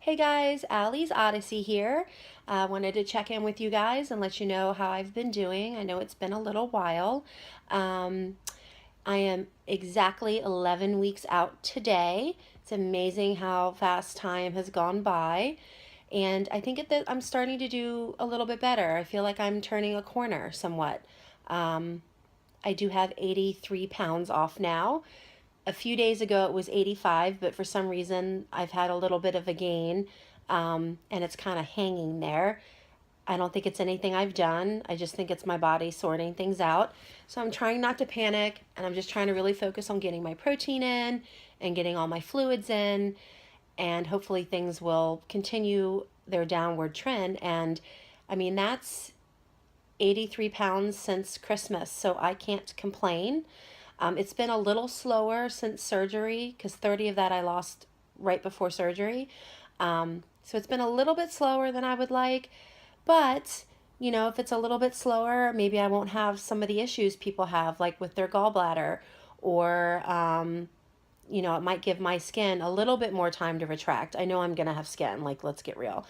Hey guys, Allie's Odyssey here. I wanted to check in with you guys and let you know how I've been doing. I know it's been a little while. Um, I am exactly 11 weeks out today. It's amazing how fast time has gone by. And I think that I'm starting to do a little bit better. I feel like I'm turning a corner somewhat. Um, I do have 83 pounds off now. A few days ago it was 85, but for some reason I've had a little bit of a gain, and it's kind of hanging there. I don't think it's anything I've done. I just think it's my body sorting things out. So I'm trying not to panic, and I'm just trying to really focus on getting my protein in and getting all my fluids in, and hopefully things will continue their downward trend. And I mean, that's 83 pounds since Christmas, so I can't complain. It's been a little slower since surgery because 30 of that I lost right before surgery. So it's been a little bit slower than I would like, but if it's a little bit slower, maybe I won't have some of the issues people have, like with their gallbladder, or it might give my skin a little bit more time to retract. I know I'm going to have skin, like, let's get real.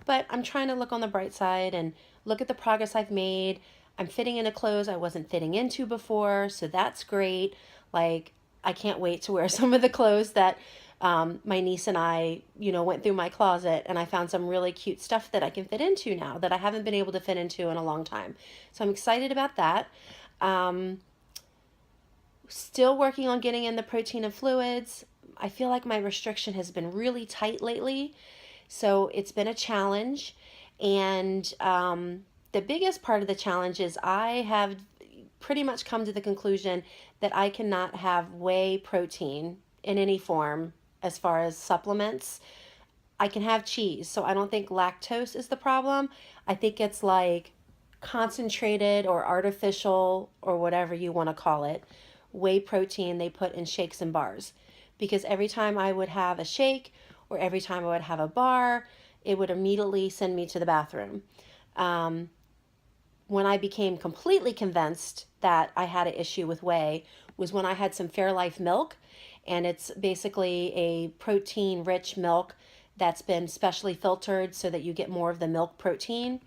But I'm trying to look on the bright side and look at the progress I've made. I'm fitting into clothes I wasn't fitting into before, so that's great. Like, I can't wait to wear some of the clothes that my niece and I, went through my closet, and I found some really cute stuff that I can fit into now that I haven't been able to fit into in a long time. So I'm excited about that. Um, Still working on getting in the protein and fluids. I feel like my restriction has been really tight lately, so it's been a challenge. And the biggest part of the challenge is I have pretty much come to the conclusion that I cannot have whey protein in any form as far as supplements. I can have cheese, so I don't think lactose is the problem. I think it's like concentrated or artificial or whatever you want to call it whey protein they put in shakes and bars. Because every time I would have a shake or every time I would have a bar, it would immediately send me to the bathroom. Um, when I became completely convinced that I had an issue with whey was when I had some Fairlife milk, and it's basically a protein rich milk that's been specially filtered so that you get more of the milk protein.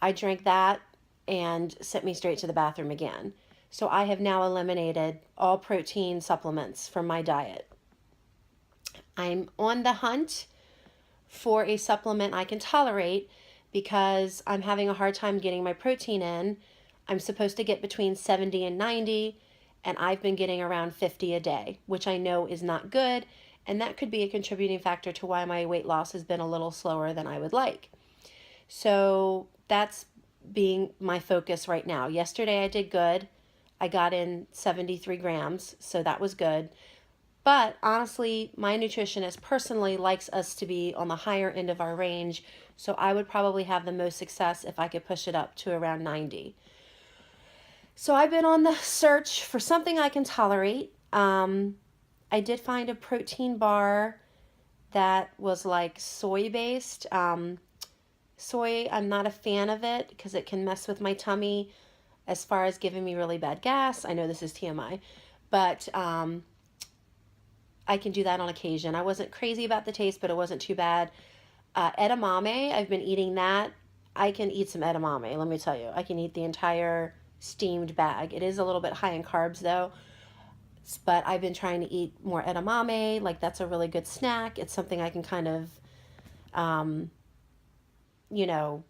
I drank that and sent me straight to the bathroom again. So I have now eliminated all protein supplements from my diet. I'm on the hunt for a supplement I can tolerate because I'm having a hard time getting my protein in. I'm supposed to get between 70 and 90, and I've been getting around 50 a day, which I know is not good, and that could be a contributing factor to why my weight loss has been a little slower than I would like. So that's being my focus right now. Yesterday I did good. I got in 73 grams, so that was good. But honestly, my nutritionist personally likes us to be on the higher end of our range, so I would probably have the most success if I could push it up to around 90. So I've been on the search for something I can tolerate. I did find a protein bar that was like soy based. Soy, I'm not a fan of it because it can mess with my tummy as far as giving me really bad gas. I know this is TMI, but I can do that on occasion. I wasn't crazy about the taste, but it wasn't too bad. Edamame, I've been eating that. I can eat some edamame, let me tell you. I can eat the entire steamed bag. It is a little bit high in carbs though, but I've been trying to eat more edamame. Like, that's a really good snack. It's something I can kind of, um, you know,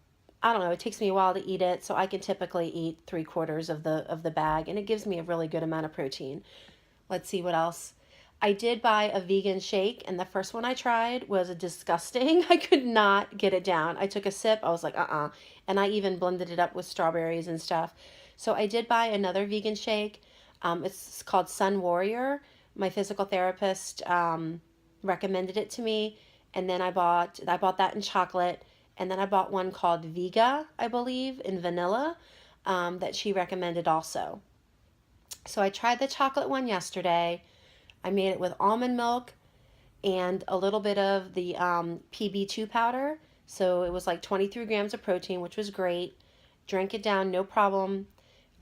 I don't know. It takes me a while to eat it, so I can typically eat 3/4 of the bag, and it gives me a really good amount of protein. Let's see what else. I did buy a vegan shake, and the first one I tried was disgusting. I could not get it down. I took a sip. I was like, and I even blended it up with strawberries and stuff. So I did buy another vegan shake. It's called Sun Warrior. My physical therapist recommended it to me, and then I bought that in chocolate, and then I bought one called Vega, I believe, in vanilla, that she recommended also. So I tried the chocolate one yesterday. I made it with almond milk and a little bit of the PB2 powder. So it was like 23 grams of protein, which was great. Drank it down, no problem.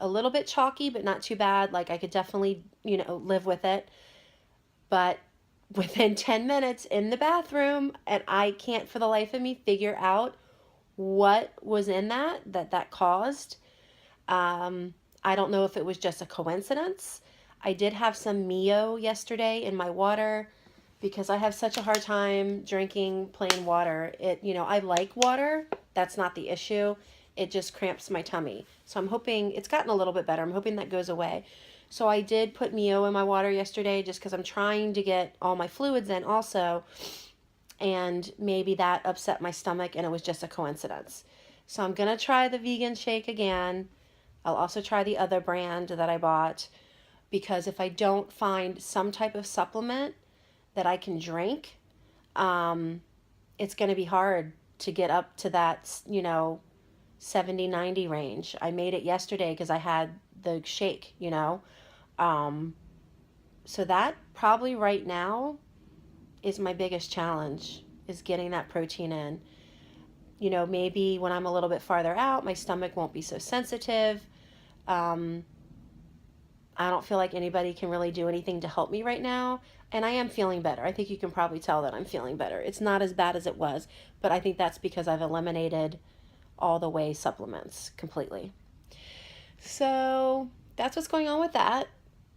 A little bit chalky, but not too bad. Like, I could definitely, live with it. But within 10 minutes in the bathroom, and I can't for the life of me figure out what was in that caused. Um, I don't know if it was just a coincidence. I did have some Mio yesterday in my water because I have such a hard time drinking plain water. I like water. That's not the issue. It just cramps my tummy. So I'm hoping it's gotten a little bit better. I'm hoping that goes away. So I did put Mio in my water yesterday just because I'm trying to get all my fluids in also. And maybe that upset my stomach and it was just a coincidence. So I'm going to try the vegan shake again. I'll also try the other brand that I bought because if I don't find some type of supplement that I can drink, it's going to be hard to get up to that, 70-90 range. I made it yesterday because I had the shake. Um, so that probably right now is my biggest challenge is getting that protein in. Maybe when I'm a little bit farther out, my stomach won't be so sensitive. Um, I don't feel like anybody can really do anything to help me right now. And I am feeling better. I think you can probably tell that I'm feeling better. It's not as bad as it was, but I think that's because I've eliminated all the whey supplements completely. So that's what's going on with that.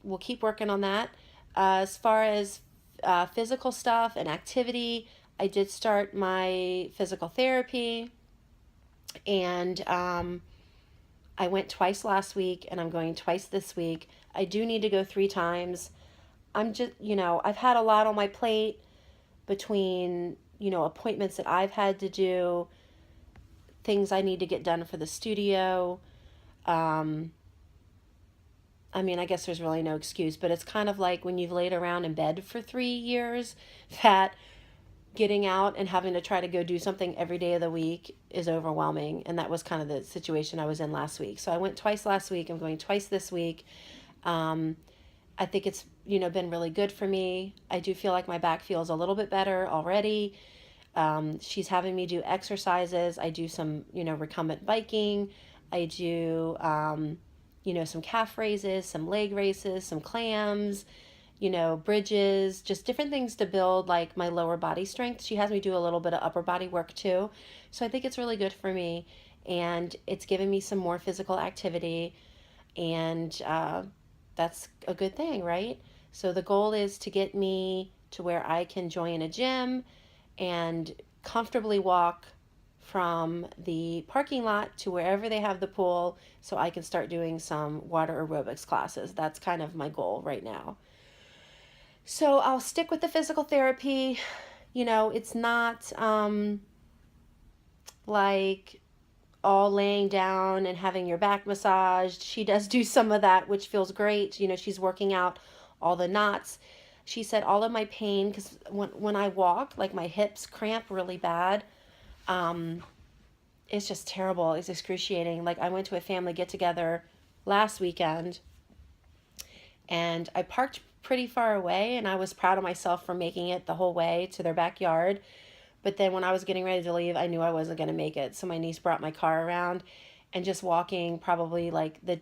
We'll keep working on that. As far as physical stuff and activity, I did start my physical therapy, and I went twice last week, and I'm going twice this week. I do need to go 3 times. I'm just, I've had a lot on my plate between, appointments that I've had to do, things I need to get done for the studio. Um, I mean, I guess there's really no excuse, but it's kind of like when you've laid around in bed for 3 years, that getting out and having to try to go do something every day of the week is overwhelming. And that was kind of the situation I was in last week. So I went twice last week. I'm going twice this week. Um, I think it's, been really good for me. I do feel like my back feels a little bit better already. She's having me do exercises. I do some, recumbent biking. I do, some calf raises, some leg raises, some clams, bridges, just different things to build like my lower body strength. She has me do a little bit of upper body work too. So I think it's really good for me, and it's given me some more physical activity, and that's a good thing, right? So the goal is to get me to where I can join a gym and comfortably walk from the parking lot to wherever they have the pool so I can start doing some water aerobics classes. That's kind of my goal right now. So I'll stick with the physical therapy. It's not like all laying down and having your back massaged. She does do some of that, which feels great. She's working out all the knots. She said all of my pain, because when I walk, like my hips cramp really bad. Um, it's just terrible. It's excruciating. Like I went to a family get together last weekend, and I parked pretty far away, and I was proud of myself for making it the whole way to their backyard. But then when I was getting ready to leave, I knew I wasn't going to make it. So my niece brought my car around, and just walking probably like the,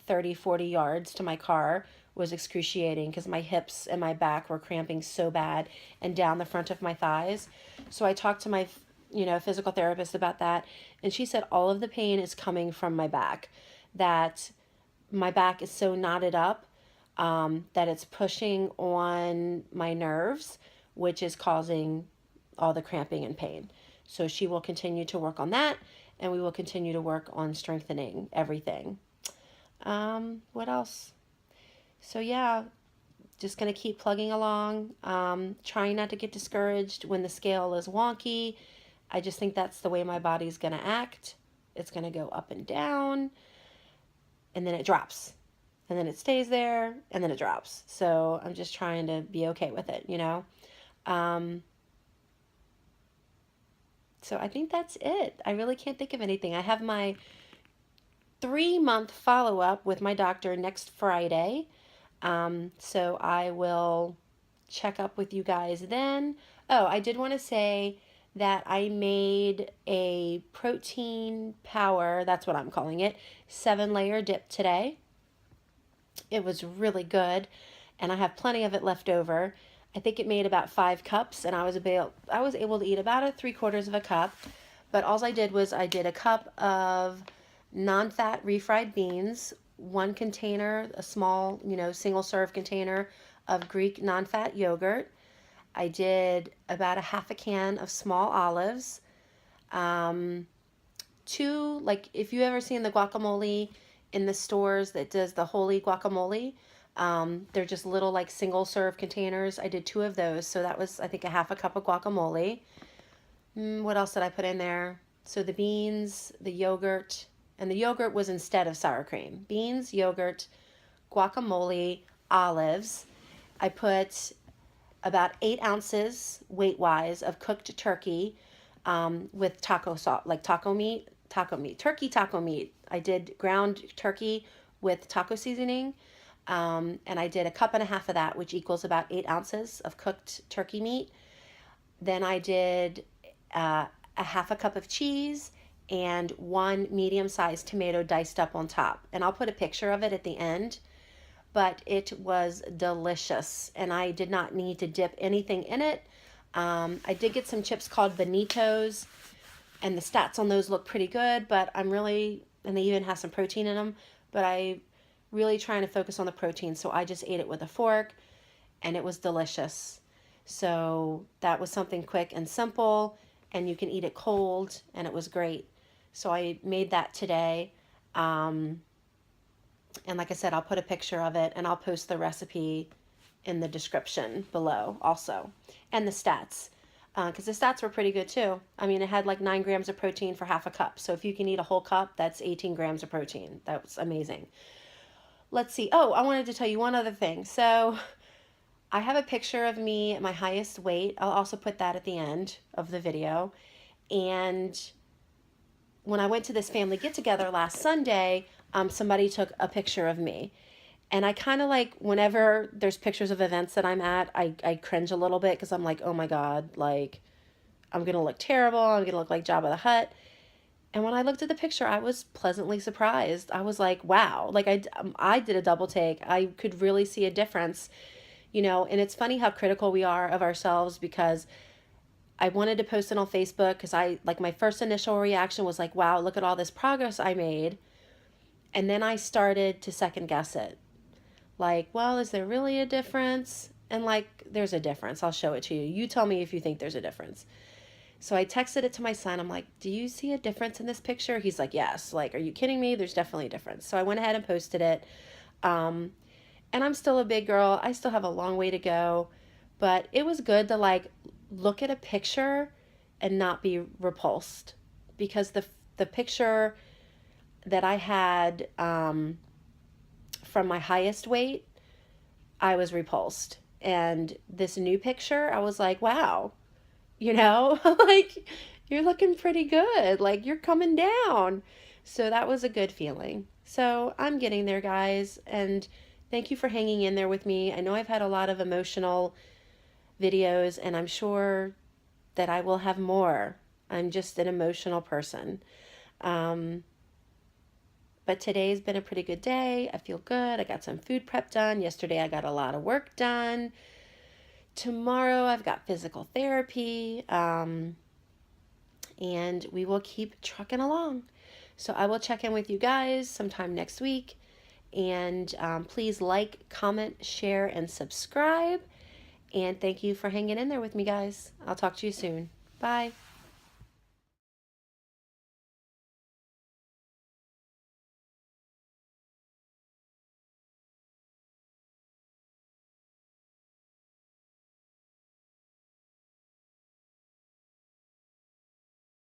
30, 40 yards to my car was excruciating because my hips and my back were cramping so bad and down the front of my thighs. So I talked to my, physical therapist about that, and she said all of the pain is coming from my back, that my back is so knotted up, that it's pushing on my nerves, which is causing all the cramping and pain. So she will continue to work on that, and we will continue to work on strengthening everything. What else? So yeah, just going to keep plugging along, trying not to get discouraged when the scale is wonky. I just think that's the way my body's going to act. It's going to go up and down, and then it drops. And then it stays there, and then it drops. So I'm just trying to be okay with it. Um, so I think that's it. I really can't think of anything. I have my 3-month follow-up with my doctor next Friday. So I will check up with you guys then. Oh, I did want to say that I made a protein power, that's what I'm calling it, 7-layer dip today. It was really good, and I have plenty of it left over. I think it made about 5 cups, and I was able to eat about a 3/4 of a cup. But all I did was I did a cup of non-fat refried beans, one container, a small, single serve container of Greek non-fat yogurt. I did about a half a can of small olives. Um, Two, like if you ever seen the guacamole in the stores that does the holy guacamole, they're just little like single serve containers. I did 2 of those, so that was I think a half a cup of guacamole. What else did I put in there? So the beans, the yogurt, and the yogurt was instead of sour cream. Beans, yogurt, guacamole, olives. I put about 8 ounces weight-wise of cooked turkey with taco salt, like turkey taco meat. I did ground turkey with taco seasoning, and I did a cup and a half of that, which equals about 8 ounces of cooked turkey meat. Then I did a half a cup of cheese and 1 medium-sized tomato diced up on top. And I'll put a picture of it at the end, but it was delicious, and I did not need to dip anything in it. I did get some chips called Bonitos, and the stats on those look pretty good, but and they even have some protein in them, but I really trying to focus on the protein, so I just ate it with a fork, and it was delicious. So that was something quick and simple, and you can eat it cold, and it was great. So I made that today. And like I said, I'll put a picture of it, and I'll post the recipe in the description below also. And the stats, because the stats were pretty good too. I mean, it had like 9 grams of protein for half a cup. So if you can eat a whole cup, that's 18 grams of protein. That was amazing. Let's see. Oh, I wanted to tell you one other thing. So I have a picture of me at my highest weight. I'll also put that at the end of the video. And when I went to this family get together last Sunday, somebody took a picture of me. And I kind of like, whenever there's pictures of events that I'm at, I cringe a little bit because I'm like, oh my God, like, I'm going to look terrible. I'm going to look like Jabba the Hutt. And when I looked at the picture, I was pleasantly surprised. I was like, wow, like I did a double take. I could really see a difference, and it's funny how critical we are of ourselves, because I wanted to post it on Facebook because my first initial reaction was like, wow, look at all this progress I made. And then I started to second guess it. Like, well, is there really a difference? And like, there's a difference. I'll show it to you. You tell me if you think there's a difference. So I texted it to my son. I'm like, do you see a difference in this picture? He's like, yes. Like, are you kidding me? There's definitely a difference. So I went ahead and posted it. And I'm still a big girl. I still have a long way to go. But it was good to like look at a picture and not be repulsed. Because the picture that I had from my highest weight, I was repulsed. And this new picture, I was like, wow, like you're looking pretty good. Like you're coming down. So that was a good feeling. So I'm getting there, guys. And thank you for hanging in there with me. I know I've had a lot of emotional videos, and I'm sure that I will have more. I'm just an emotional person. But today's been a pretty good day. I feel good. I got some food prep done. Yesterday I got a lot of work done. Tomorrow I've got physical therapy. And we will keep trucking along. So I will check in with you guys sometime next week. And please like, comment, share, and subscribe. And thank you for hanging in there with me, guys. I'll talk to you soon. Bye.